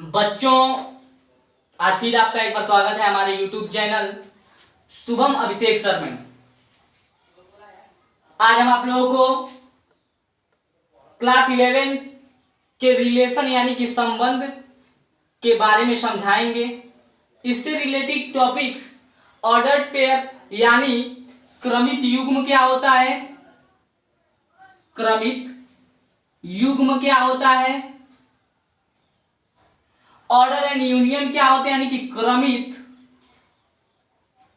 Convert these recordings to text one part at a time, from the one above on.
बच्चों, आज फिर आपका एक बार स्वागत है हमारे YouTube चैनल शुभम अभिषेक सर में। आज हम आप लोगों को क्लास 11 के रिलेशन यानी कि संबंध के बारे में समझाएंगे। इससे रिलेटेड टॉपिक्स ऑर्डर्ड पेयर्स यानी क्रमित युग्म क्या होता है, क्रमित युग्म क्या होता है, ऑर्डर एंड यूनियन क्या होते हैं यानी कि क्रमित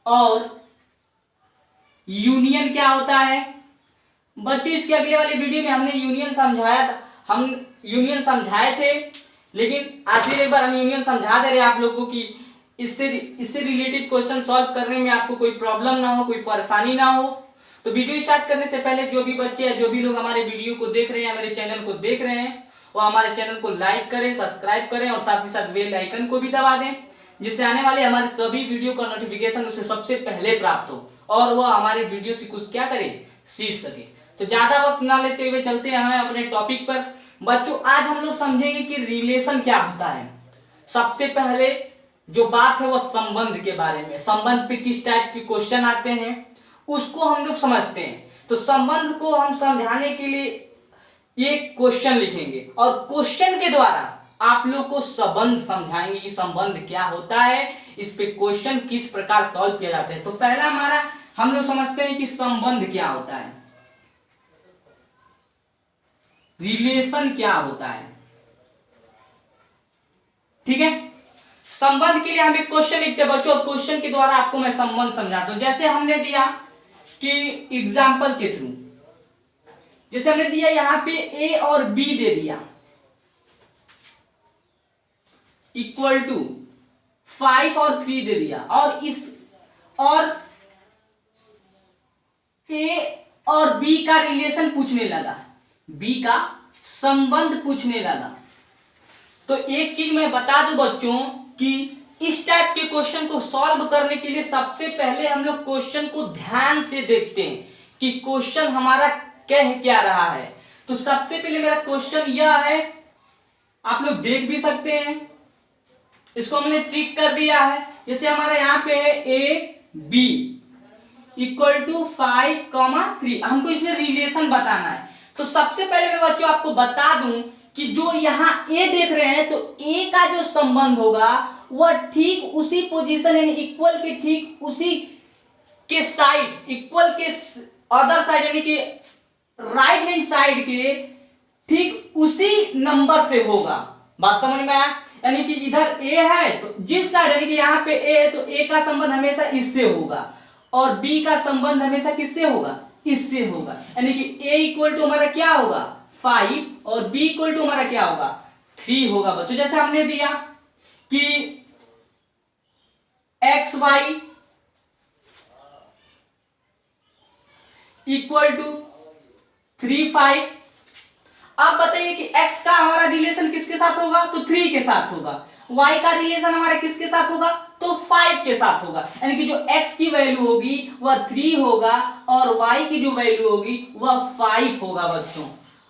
और यूनियन क्या होता है। बच्चों, इसके अगले वाले वीडियो में हमने यूनियन समझाया था, हम यूनियन समझाए थे, लेकिन आज फिर एक बार हम यूनियन समझा दे रहे हैं आप लोगों को कि इससे रिलेटेड क्वेश्चन सॉल्व करने में आपको कोई प्रॉब्लम ना हो, कोई परेशानी ना हो। तो वीडियो स्टार्ट करने से पहले जो भी बच्चे या जो भी लोग हमारे वीडियो को देख रहे हैं, मेरे चैनल को देख रहे हैं, वो हमारे चैनल को लाइक करें, सब्सक्राइब करें और साथ ही साथ बेल आइकन को भी दबा दें, जिससे आने वाले हमारे सभी वीडियो का नोटिफिकेशन उसे सबसे पहले प्राप्त हो और वह हमारे वीडियो से कुछ क्या करे, सीख सके। तो ज्यादा वक्त ना लेते हुए चलते हैं अपने टॉपिक पर। बच्चों, आज हम लोग समझेंगे कि रिलेशन क्या होता है। सबसे पहले जो बात है वो संबंध के बारे में, संबंध पे किस टाइप के क्वेश्चन आते हैं उसको हम लोग समझते हैं। तो संबंध को हम समझाने के लिए ये क्वेश्चन लिखेंगे और क्वेश्चन के द्वारा आप लोग को संबंध समझाएंगे कि संबंध क्या होता है, इस पे क्वेश्चन किस प्रकार सॉल्व किया जाता है। तो पहला हमारा हम लोग समझते हैं कि संबंध क्या होता है, रिलेशन क्या होता है। ठीक है, संबंध के लिए हम एक क्वेश्चन लिखते हैं बच्चों, क्वेश्चन के द्वारा आपको मैं संबंध समझाता हूं। जैसे हमने दिया कि एग्जाम्पल के थ्रू, जैसे हमने दिया यहां पे ए और बी दे दिया इक्वल टू 5 और 3 दे दिया, और ए और बी का रिलेशन पूछने लगा, बी का संबंध पूछने लगा। तो एक चीज मैं बता दूं बच्चों कि इस टाइप के क्वेश्चन को सॉल्व करने के लिए सबसे पहले हम लोग क्वेश्चन को ध्यान से देखते हैं कि क्वेश्चन हमारा कह क्या रहा है। तो सबसे पहले मेरा क्वेश्चन यह है, आप लोग देख भी सकते हैं, इसको हमने ट्रिक कर दिया है। जैसे हमारा यहां पे है ए बी इक्वल टू 5, 3, हमको इसमें रिलेशन बताना है। तो सबसे पहले मैं बच्चों आपको बता दूं कि जो यहां ए देख रहे हैं, तो ए का जो संबंध होगा वह ठीक उसी पोजीशन यानी इक्वल के ठीक उसी के साइड, इक्वल के अदर साइड यानी कि राइट हैंड साइड के ठीक उसी नंबर पे होगा। बात समझ में आया? यानी कि इधर ए है तो जिस साइड यानी कि यहाँ पे ए है तो ए का संबंध हमेशा इससे होगा और बी का संबंध हमेशा किससे होगा, इससे होगा। यानी कि ए इक्वल टू हमारा क्या होगा 5 और बी इक्वल टू हमारा क्या होगा 3 होगा बच्चों। जैसे हमने दिया कि एक्स वाई इक्वल टू 3, 5। अब बताइए कि x का हमारा रिलेशन किसके साथ होगा, तो 3 के साथ होगा। y का रिलेशन हमारा किसके साथ होगा, तो 5 के साथ होगा। यानी कि जो x की वैल्यू होगी वह 3 होगा और y की जो वैल्यू होगी वह 5 होगा बच्चों।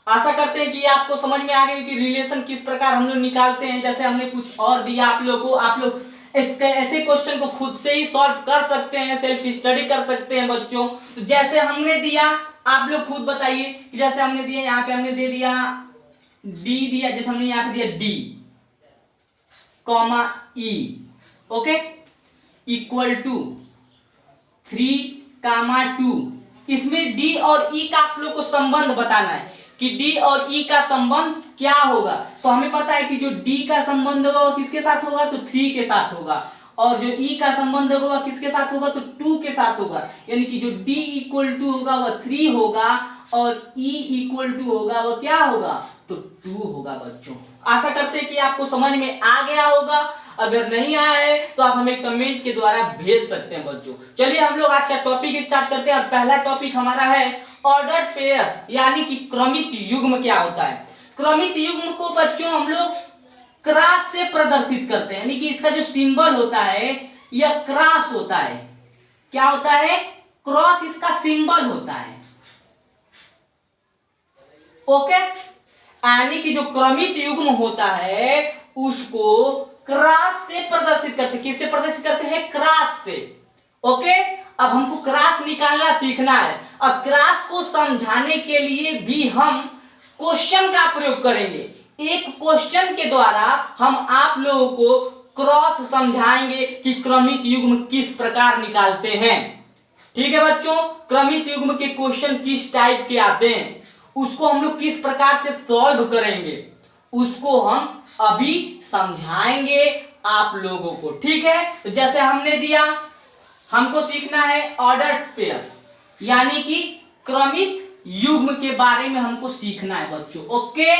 आशा करते हैं कि आपको समझ में आ गई कि रिलेशन किस प्रकार हम लोग निकालते हैं। जैसे हमने कुछ और दिया आप लोग को, आप लोग इसके ऐसे क्वेश्चन को खुद से ही सॉल्व कर सकते हैं, सेल्फ स्टडी कर सकते हैं बच्चों। तो जैसे हमने दिया, आप लोग खुद बताइए कि जैसे हमने दिया यहाँ पे हमने दे दिया डी दिया, जैसे हमने यहाँ पे दिया D comma E, okay, equal to 3, 2। इसमें डी और ई का आप लोग को संबंध बताना है कि डी और ई का संबंध क्या होगा। तो हमें पता है कि जो डी का संबंध होगा वो किसके साथ होगा, तो 3 के साथ होगा, और जो ई का संबंध होगा वह किसके साथ होगा, तो 2 के साथ होगा। यानी कि जो डी इक्वल टू होगा वह 3 होगा और ई इक्वल टू होगा वह क्या होगा, तो 2 होगा बच्चों। आशा करते हैं कि आपको समझ में आ गया होगा। अगर नहीं आया है तो आप हमें कमेंट के द्वारा भेज सकते हैं बच्चों। चलिए हम लोग आज का टॉपिक स्टार्ट करते हैं और पहला टॉपिक हमारा है ऑर्डर्ड पेयर्स यानी कि क्रमित युग्म क्या होता है। क्रमित युग्म को बच्चों हम लोग क्रॉस से प्रदर्शित करते हैं, यानी कि इसका जो सिंबल होता है यह क्रॉस होता है। क्या होता है, क्रॉस इसका सिंबल होता है। ओके, यानी कि जो क्रमित युग्म होता है उसको क्रॉस से प्रदर्शित करते हैं। किससे प्रदर्शित करते हैं? क्रॉस से। ओके, अब हमको क्रॉस निकालना सीखना है। अब क्रॉस को समझाने के लिए भी हम क्वेश्चन का प्रयोग करेंगे। एक क्वेश्चन के द्वारा हम आप लोगों को क्रॉस समझाएंगे कि क्रमित युग्म किस प्रकार निकालते हैं। ठीक है बच्चों, क्रमित युग्म के क्वेश्चन किस टाइप के आते हैं, उसको हम लोग किस प्रकार से सॉल्व करेंगे, उसको हम अभी समझाएंगे आप लोगों को। ठीक है, तो जैसे हमने दिया, हमको सीखना है ऑर्डर्ड पेयर्स, यानी कि क्रमित युग्म के बारे में हमको सीखना है बच्चों। ओके,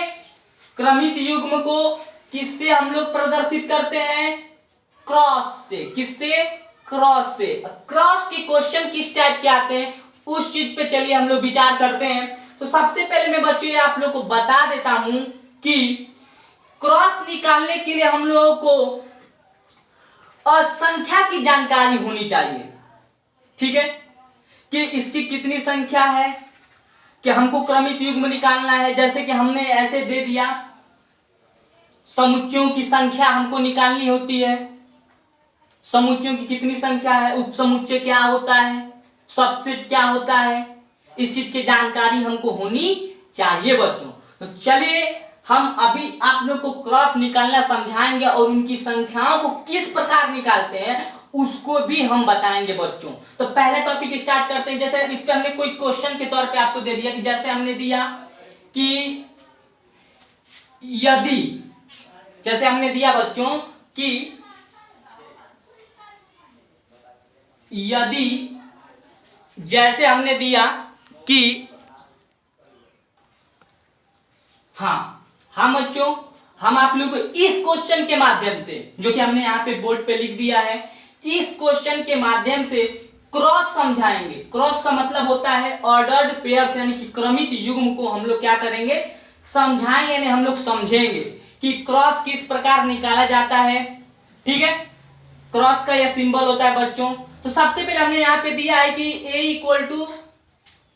क्रमित युग्म को किससे हम लोग प्रदर्शित करते हैं? क्रॉस से। किससे? क्रॉस से। क्रॉस के क्वेश्चन किस टाइप के आते हैं, उस चीज पे चलिए हम लोग विचार करते हैं। तो सबसे पहले मैं बच्चों आप लोग को बता देता हूं कि क्रॉस निकालने के लिए हम लोगों को संख्या की जानकारी होनी चाहिए। ठीक है, कि इसकी कितनी संख्या है, कि हमको क्रमित युग्म निकालना है। जैसे कि हमने ऐसे दे दिया, समुच्चयों की संख्या हमको निकालनी होती है। समुच्चयों की कितनी संख्या है, उपसमुच्चय क्या होता है, सबसेट क्या होता है, इस चीज की जानकारी हमको होनी चाहिए बच्चों। तो चलिए हम अभी आप लोग को क्रॉस निकालना समझाएंगे और उनकी संख्याओं को किस प्रकार निकालते हैं उसको भी हम बताएंगे बच्चों। तो पहला टॉपिक स्टार्ट करते हैं। जैसे इस पे हमने कोई क्वेश्चन के तौर पे आपको दे दिया, कि जैसे हमने दिया कि यदि, जैसे हमने दिया बच्चों कि यदि, जैसे हमने दिया कि हाँ बच्चों, हम आप लोगों को इस क्वेश्चन के माध्यम से, जो कि हमने यहाँ पे बोर्ड पे लिख दिया है, इस क्वेश्चन के माध्यम से क्रॉस समझाएंगे। क्रॉस का मतलब होता है ऑर्डर्ड पेयर्स, यानी कि क्रमित युग्म को हम लोग क्या करेंगे? समझाएंगे, यानी हम लोग समझेंगे कि क्रॉस किस प्रकार निकाला जाता है। ठीक है, क्रॉस का यह सिंबल होता है बच्चों। तो सबसे पहले हमने यहाँ पे दिया है कि a इक्वल टू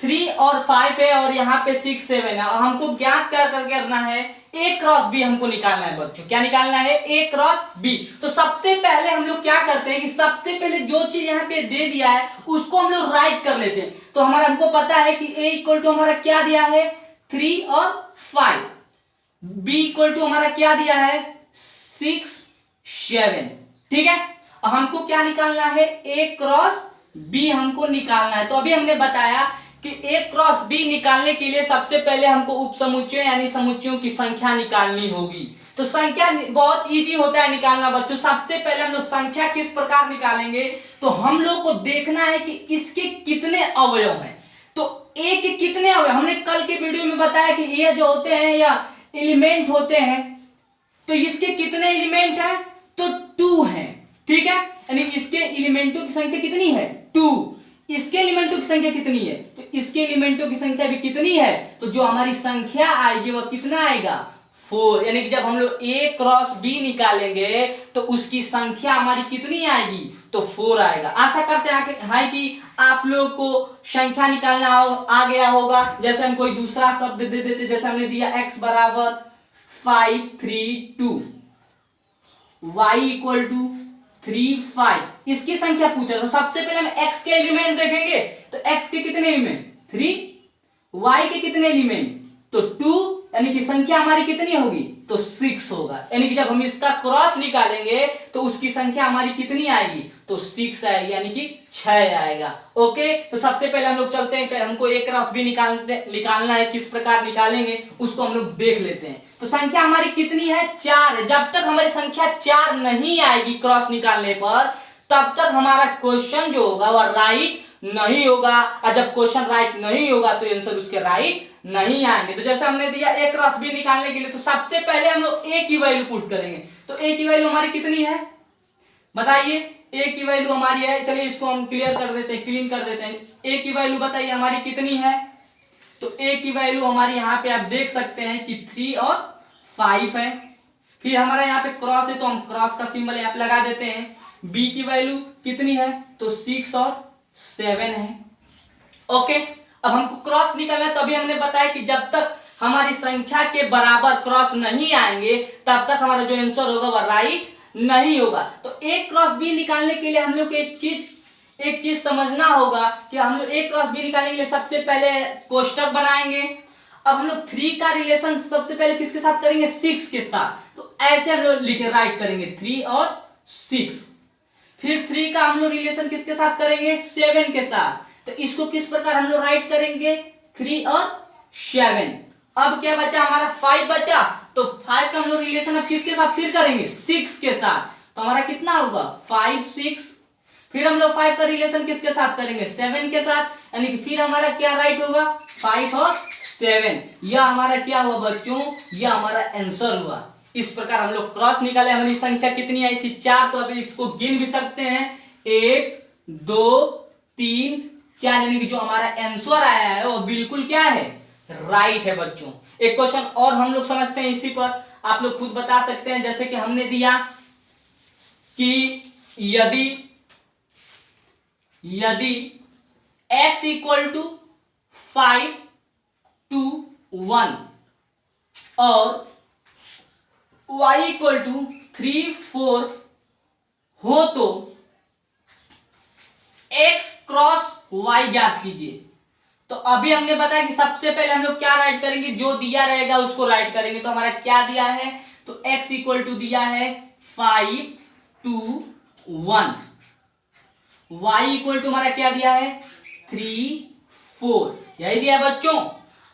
3 और 5 है और यहाँ पे 6 7 है। हमको ज्ञात क्या करना है? a क्रॉस b हमको निकालना है बच्चों। क्या निकालना है? a cross b। तो सबसे पहले हम लोग क्या करते हैं कि सबसे पहले जो चीज यहाँ पे दे दिया है उसको हम लोग राइट कर लेते हैं। तो हमारा, हमको पता है कि a इक्वल टू हमारा क्या दिया है? 3 और 5। b इक्वल टू हमारा क्या दिया है? 6 7। ठीक है, हमको क्या निकालना है? a क्रॉस b हमको निकालना है। तो अभी हमने बताया कि a क्रॉस b निकालने के लिए सबसे पहले हमको उपसमुच्चय यानी समुच्चयों की संख्या निकालनी होगी। तो संख्या बहुत इजी होता है निकालना बच्चों। सबसे पहले हम लोग संख्या किस प्रकार निकालेंगे, तो हम लोग को देखना है कि इसके कितने अवयव हैं। तो a के कितने अवयव, हमने कल के वीडियो में बताया कि ये जो होते हैं या एलिमेंट होते हैं, तो इसके कितने एलिमेंट हैं? तो 2 हैं। ठीक है, यानी इसके एलिमेंटों की संख्या कितनी है? 2। इसके एलिमेंटों की संख्या कितनी है? तो इसके एलिमेंटों की संख्या भी कितनी है? तो जो हमारी संख्या आएगी वह कितना आएगा? 4। यानी कि जब हम लोग a क्रॉस b निकालेंगे तो उसकी संख्या हमारी कितनी आएगी? तो 4 आएगा। आशा करते हैं कि आप लोग को संख्या निकालना आ गया होगा। जैसे हम कोई दूसरा शब्द दे देते, जैसे हमने दिया x बराबर 5 3 2, y इक्वल टू 3 5, इसकी संख्या पूछा। तो सबसे पहले हम x के एलिमेंट देखेंगे। तो x के कितने एलिमेंट? 3। y के कितने एलिमेंट? तो 2, यानी कि संख्या हमारी कितनी होगी? तो 6 होगा। यानी कि जब हम इसका क्रॉस निकालेंगे तो उसकी संख्या हमारी कितनी आएगी? तो 6 आएगी, यानी कि 6 आएगा। ओके, तो सबसे पहले हम लोग चलते हैं, हमको a क्रॉस b निकालना है। किस प्रकार निकालेंगे उसको हम लोग देख लेते हैं। तो संख्या हमारी कितनी है? 4 है। जब तक हमारी संख्या 4 नहीं आएगी क्रॉस निकालने पर, तब तक हमारा क्वेश्चन जो होगा वह राइट नहीं होगा। और जब क्वेश्चन राइट नहीं होगा तो आंसर उसके राइट नहीं आएंगे। तो जैसे हमने दिया a क्रॉस b निकालने के लिए, तो सबसे पहले हम लोग a की वैल्यू पुट करेंगे। तो a की वैल्यू हमारी कितनी है बताइए? a की वैल्यू हमारी है, चलिए इसको हम क्लियर कर देते हैं, क्लीन कर देते हैं। a की वैल्यू बताइए हमारी कितनी है? तो a की वैल्यू हमारी यहाँ पे आप देख सकते हैं कि 3 और 5 है। फिर हमारा यहाँ पे क्रॉस है तो हम क्रॉस का सिंबल यहाँ पे लगा देते हैं। b की वैल्यू कितनी है? तो 6 और 7 है। ओके, अब हमको क्रॉस निकालना है। तो अभी हमने बताया कि जब तक हमारी संख्या के बराबर क्रॉस नहीं आएंगे तब तक हमारा जो आंसर होगा वह राइट नहीं होगा। तो ए क्रॉस बी निकालने के लिए हम लोग को एक चीज समझना होगा कि हम लोग ए क्रॉस बी निकालने के लिए सबसे पहले कोष्टक बनाएंगे। अब हम लोग 3 का रिलेशन सबसे पहले किसके साथ करेंगे, 6 के साथ। तो ऐसे हम लोग लिखे राइट करेंगे 3 और 6। फिर 3 का हम लोग रिलेशन किसके साथ करेंगे, 7 के साथ। तो इसको किस प्रकार हम लोग राइट करेंगे, 3 और 7। अब क्या बचा हमारा 5 बचा। तो 5 का हम लोग रिलेशन अब किसके साथ फिर करेंगे, 6 के साथ। तो हमारा कितना होगा 5 6। फिर हम लोग 5 का रिलेशन किसके साथ करेंगे, 7 के साथ। यानी कि फिर हमारा क्या राइट होगा 5 और 7। यह हमारा क्या हुआ बच्चों, यह हमारा आंसर हुआ। इस प्रकार हम लोग क्रॉस निकाले। हमारी संख्या कितनी आई थी, 4। तो अभी इसको गिन भी सकते हैं, 1 2 3 4। यानी कि जो हमारा आंसर आया है वो बिल्कुल क्या है, राइट है बच्चों। एक क्वेश्चन और हम लोग समझते हैं इसी पर, आप लोग खुद बता सकते हैं। जैसे कि हमने दिया कि यदि x इक्वल टू 5 to 1 और y इक्वल टू 3 4 हो तो x क्रॉस y ज्ञात कीजिए। तो अभी हमने बताया कि सबसे पहले हम लोग क्या राइट करेंगे, जो दिया रहेगा उसको राइट करेंगे। तो हमारा क्या दिया है, तो x इक्वल टू दिया है 5 to 1, y इक्वल टू हमारा क्या दिया है 3 4, यही दिया है बच्चों।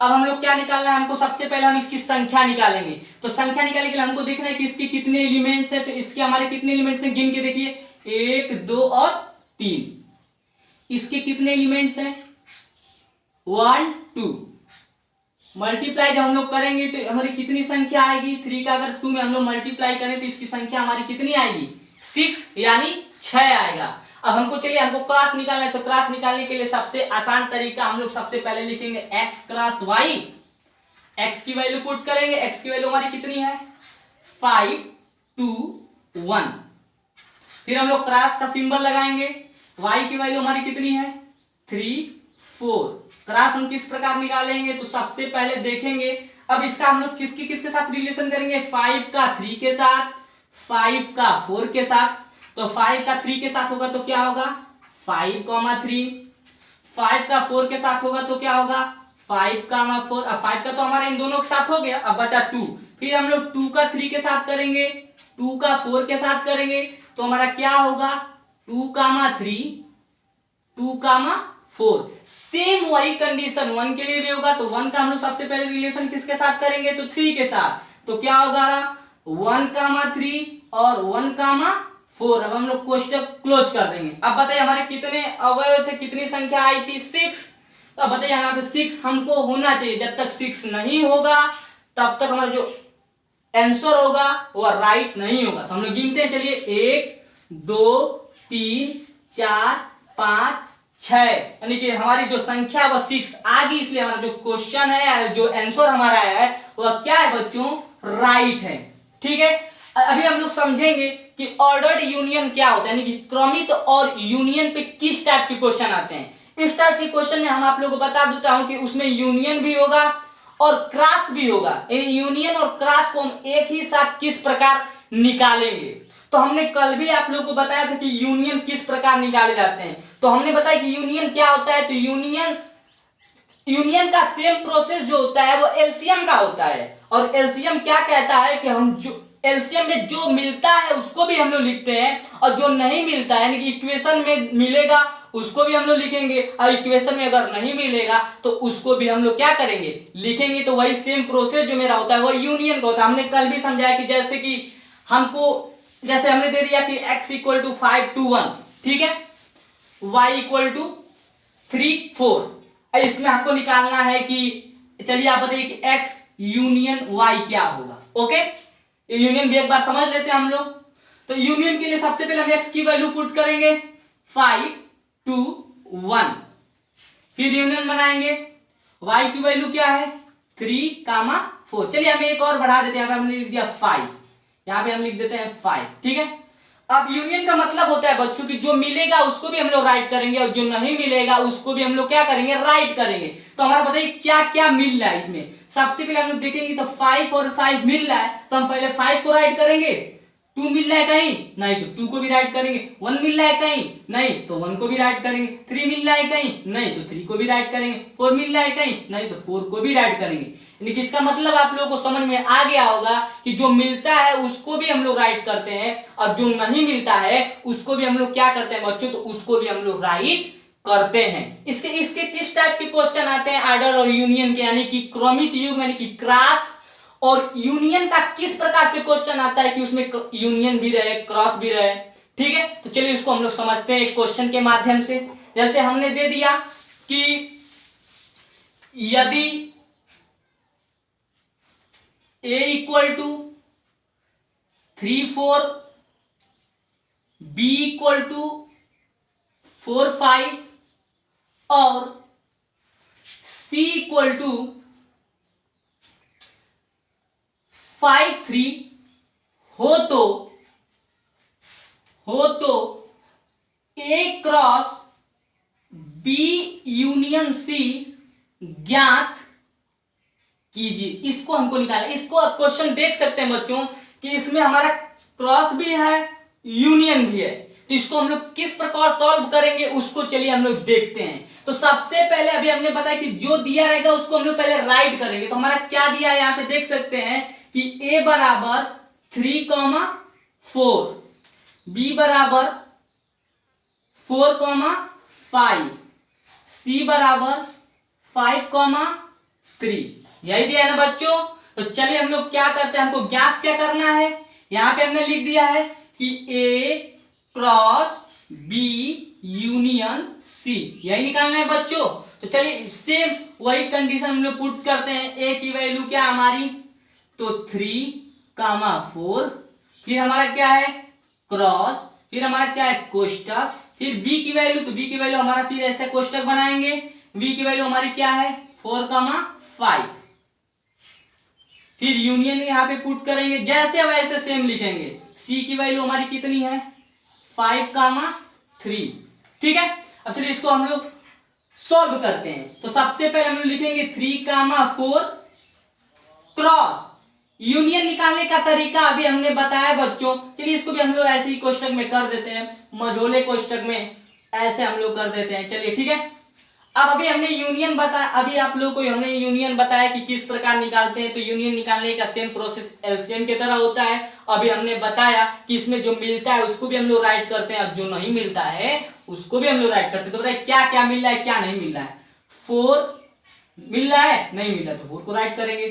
अब हम लोग क्या निकालना है, हमको सबसे पहले हम इसकी संख्या निकालेंगे। तो संख्या निकालने के लिए हमको देखना है कि इसके कितने एलिमेंट्स हैं। तो इसके हमारे कितने एलिमेंट्स हैं, गिन के देखिए 1 2 और 3। इसके कितने एलिमेंट्स हैं 1 2। मल्टीप्लाई जब हम लोग करेंगे तो हमारी कितनी संख्या आएगी, 3 का अगर 2 में हम लोग मल्टीप्लाई करें तो इसकी संख्या हमारी कितनी आएगी 6, यानी 6 आएगा। अब हमको चलिए हमको क्रॉस निकालना है। तो क्रॉस निकालने के लिए सबसे आसान तरीका हम लोग सबसे पहले लिखेंगे x क्रॉस y। x की वैल्यू पुट करेंगे, x की वैल्यू हमारी कितनी है 5 2 1। फिर हम लोग क्रॉस का सिंबल लगाएंगे, y की वैल्यू हमारी कितनी है 3 4। क्रॉस हम किस प्रकार निकालेंगे, तो सबसे पहले देखेंगे अब इसका हम लोग किसके साथ रिलेशन करेंगे, 5 का 3 के साथ, 5 का 4 के साथ। तो 5 का 3 के साथ होगा तो क्या होगा 5 3, 5 का 4 के साथ होगा तो क्या होगा 5 4। अब 5 का तो हमारा इन दोनों के साथ हो गया, अब बचा 2। फिर हम लोग 2 का 3 के साथ करेंगे, 2 का 4 के साथ करेंगे तो हमारा क्या होगा 2 3 2 4। सेम वही कंडीशन 1 के लिए भी होगा। तो 1 का हम लोग सबसे पहले रिलेशन किसके साथ करेंगे, तो 3 के साथ। तो क्या होगा 1 3 और 1 4। अब हम लोग कोष्टक क्लोज कर देंगे। अब बताइए हमारे कितने अवयव थे, कितनी संख्या आई थी 6। तो अब बताइए यहाँ पे 6 हमको होना चाहिए। जब तक 6 नहीं होगा तब तक हमारा जो आंसर होगा वह राइट नहीं होगा। तो हम लोग गिनते हैं, चलिए 1 2 3 4 5 6। यानी कि हमारी जो संख्या वह 6 आ गई, इसलिए हमारा जो क्वेश्चन है, जो आंसर हमारा है वह क्या है बच्चों, राइट है। ठीक है, अभी हम लोग समझेंगे कि ऑर्डर्ड यूनियन क्या होता है, यानी कि क्रमित और यूनियन पे किस टाइप के क्वेश्चन आते हैं। इस टाइप के क्वेश्चन में हम आप लोगों को बता देता हूं कि उसमें यूनियन भी होगा और क्रॉस भी होगा। यूनियन और क्रॉस को हम एक ही साथ किस प्रकार निकालेंगे। तो हमने कल भी आप लोगों को बताया था कि यूनियन किस प्रकार निकाले जाते हैं। तो हमने बताया कि यूनियन क्या होता है, तो यूनियन का सेम प्रोसेस जो होता है वो एलसीएम का होता है। और एलसीएम क्या कहता है कि हम जो एलसीएम में जो मिलता है उसको भी हम लोग लिखते हैं, और जो नहीं मिलता है यानी कि इक्वेशन में मिलेगा उसको भी हम लोग लिखेंगे, और इक्वेशन में अगर नहीं मिलेगा तो उसको भी हम लोग क्या करेंगे, लिखेंगे। तो वही सेम प्रोसेस जो मेरा होता है वो यूनियन का होता है। हमने कल भी समझाया कि जैसे कि जैसे हमने दे दिया कि x इक्वल टू 5 to 1, ठीक है, y इक्वल टू 3 4। इसमें हमको निकालना है कि चलिए आप बताइए कि x यूनियन y क्या होगा। ओके, यूनियन भी एक बार समझ लेते हैं हम लोग। तो यूनियन के लिए सबसे पहले हम x की वैल्यू पुट करेंगे 5 2 1। फिर यूनियन बनाएंगे, y की वैल्यू क्या है 3 4। चलिए हम एक और बढ़ा देते हैं, यहाँ पे हमने लिख दिया 5, यहाँ पे हम लिख देते हैं 5। ठीक है, अब यूनियन का मतलब होता है बच्चों कि जो मिलेगा उसको भी हम लोग राइट करेंगे और जो नहीं मिलेगा उसको भी हम लोग क्या करेंगे, राइट करेंगे। तो हमारा बताइए क्या क्या मिल रहा है इसमें। सबसे पहले हम लोग देखेंगे तो 5 और 5 मिल रहा है, तो हम पहले 5 को राइट करेंगे। 2 मिल रहा है कहीं, नहीं तो 2 को भी राइट करेंगे। 1 मिल रहा है कहीं, नहीं तो 1 को भी राइट करेंगे। 3 मिल रहा है कहीं, नहीं तो 3 को भी राइट करेंगे। 4 मिल रहा है कहीं, नहीं तो 4 को भी राइट करेंगे। यानी कि इसका मतलब आप लोगों को समझ में आ गया होगा कि जो मिलता है उसको भी हम लोग राइट करते हैं और जो नहीं मिलता है उसको भी हम लोग क्या करते हैं बच्चों, तो उसको भी हम लोग राइट करते हैं। इसके इसके किस टाइप के क्वेश्चन आते हैं, आर्डर और यूनियन के, यानी कि क्रमित युग्म यानी कि क्रॉस और यूनियन का किस प्रकार के क्वेश्चन आता है कि उसमें यूनियन भी रहे क्रॉस भी रहे। ठीक है, तो चलिए इसको हम लोग समझते हैं एक क्वेश्चन के माध्यम से। जैसे हमने दे दिया कि यदि A equal to 3 4, B equal to 4 5 और C इक्वल टू 5 3 हो तो A cross B union C ज्ञात कीजिए। इसको हमको निकालना। इसको आप क्वेश्चन देख सकते हैं बच्चों कि इसमें हमारा क्रॉस भी है यूनियन भी है, तो इसको हम लोग किस प्रकार सॉल्व करेंगे उसको चलिए हम लोग देखते हैं। तो सबसे पहले अभी हमने बताया कि जो दिया रहेगा उसको हम लोग पहले राइट करेंगे। तो हमारा क्या दिया है यहाँ पे देख सकते हैं कि A बराबर 3, 4, B बराबर 4, 5, C बराबर 5, 3, यही दिया है ना बच्चों। तो चलिए हम लोग क्या करते हैं, हमको ज्ञात क्या करना है। यहां पे हमने लिख दिया है कि A cross B union C, यही निकालना है बच्चों। तो चलिए सेम वही कंडीशन हम लोग पुट करते हैं। A की वैल्यू क्या हमारी, तो 3, 4, फिर हमारा क्या है क्रॉस, फिर हमारा क्या है कोष्टक, फिर B की वैल्यू, तो B की वैल्यू हमारा फिर ऐसे कोष्टक बनाएंगे। B की वैल्यू हमारी क्या है 4, 5, फिर यूनियन यहाँ पे पुट करेंगे जैसे वैसे सेम लिखेंगे। C की वैल्यू हमारी कितनी है 5, 3, ठीक है। अब चलिए इसको हम लोग सॉल्व करते हैं। तो सबसे पहले हम लोग लिखेंगे 3, 4 क्रॉस, यूनियन निकालने का तरीका अभी हमने बताया बच्चों। चलिए इसको भी हम लोग ऐसे ही कोष्टक में कर देते हैं, मझोले कोष्टक में ऐसे हम लोग कर देते हैं। चलिए ठीक है। अब अभी हमने यूनियन बताया, अभी आप लोगों को हमने यूनियन बताया कि किस प्रकार निकालते हैं। तो यूनियन निकालने का सेम प्रोसेस एलसीएम की तरह होता है। अभी हमने बताया कि इसमें जो मिलता है उसको भी हम लोग राइट करते हैं और जो नहीं मिलता है उसको भी हम लोग राइट करते हैं। तो बताइए क्या क्या मिल रहा है क्या नहीं मिल रहा है। 4 मिल रहा है, नहीं मिल रहा तो 4 को राइट करेंगे।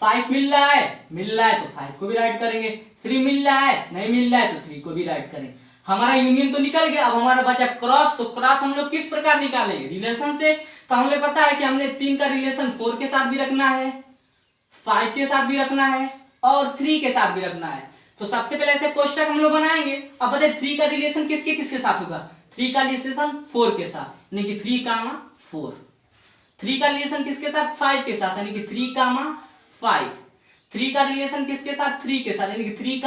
5 मिल रहा है तो 5 को भी राइट करेंगे। 3 मिल रहा है, नहीं मिल रहा है तो 3 को भी राइट करेंगे। हमारा यूनियन तो निकल गया। अब हमारा बचा क्रॉस। तो क्रॉस हम लोग किस प्रकार निकालेंगे, रिलेशन से। तो हमें पता है कि हमने 3 का रिलेशन 4 के साथ भी रखना है, 5 के साथ भी रखना है और 3 के साथ भी रखना है। तो सबसे पहले ऐसे कोष्टक हम लोग बनाएंगे। अब बताइए 3 का रिलेशन किसके किसके साथ होगा, 3 का रिलेशन 4 के साथ यानी कि 3, 4। 3 का रिलेशन किसके साथ 5 के साथ यानी कि 3, 5। 3 का रिलेशन किसके साथ 3 के साथ यानी कि 3,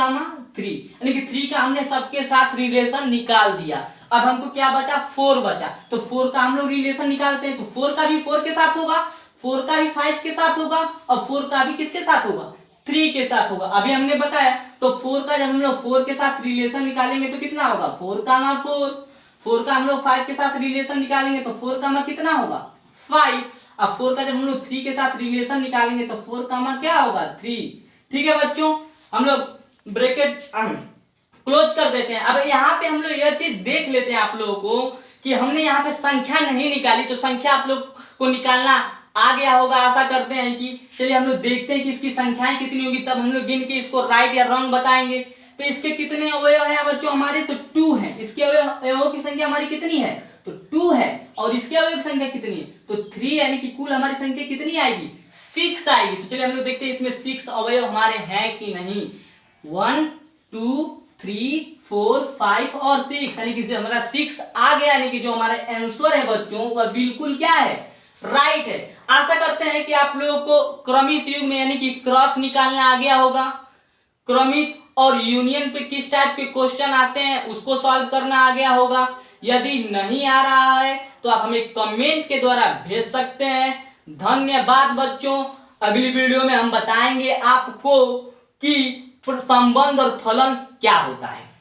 3 यानी कि 3 का हमने सबके साथ रिलेशन निकाल दिया। अब हमको क्या बचा 4 बचा। तो 4 का हम लोग रिलेशन निकालते हैं। तो 4 का भी 4 के साथ होगा, 4 का भी 5 के साथ होगा और 4 का भी किसके साथ होगा 3 के साथ होगा। अभी हमने बताया। तो 4 का जब हम लोग 4 के साथ रिलेशन निकालेंगे तो कितना होगा 4, 4। 4 का हम लोग 5 के साथ रिलेशन निकालेंगे तो 4 का कितना होगा 5। अब 4 का जब हम लोग 3 के साथ रिलेशन निकालेंगे तो 4 का क्या होगा 3। ठीक है बच्चों, हम लोग ब्रैकेट क्लोज कर देते हैं। अब यहाँ पे हम लोग यह चीज देख लेते हैं आप लोगों को कि हमने यहाँ पे संख्या नहीं निकाली। तो संख्या आप लोग को निकालना आ गया होगा, आशा करते हैं कि। चलिए हम लोग देखते हैं कि इसकी संख्याएं कितनी होगी, तब हम लोग गिन के इसको राइट या रॉन्ग बताएंगे। तो इसके कितने अवयव हैं बच्चों हमारे, तो 2 है। इसके अवयवों की संख्या हमारी कितनी है, तो 2 है। और इसके अवयव की संख्या कितनी है, तो 3, यानी कि कुल हमारी संख्या कितनी आएगी 6 आएगी। तो चलिए हम लोग देखते हैं इसमें 6 अवयव हमारे हैं कि नहीं। 1, 2, 3, 4, 5 और 6 यानी कि हमारा 6 आ गया। यानी कि जो हमारा आंसर है बच्चों वह बिल्कुल क्या है राइट है। आशा करते हैं कि आप लोगों को क्रमित युग्म में यानी कि क्रॉस निकालना आ गया होगा। क्रमिक और यूनियन पे किस टाइप के क्वेश्चन आते हैं उसको सॉल्व करना आ गया होगा। यदि नहीं आ रहा है तो आप हमें कमेंट के द्वारा भेज सकते हैं। धन्यवाद बच्चों। अगली वीडियो में हम बताएंगे आपको कि संबंध और फलन क्या होता है।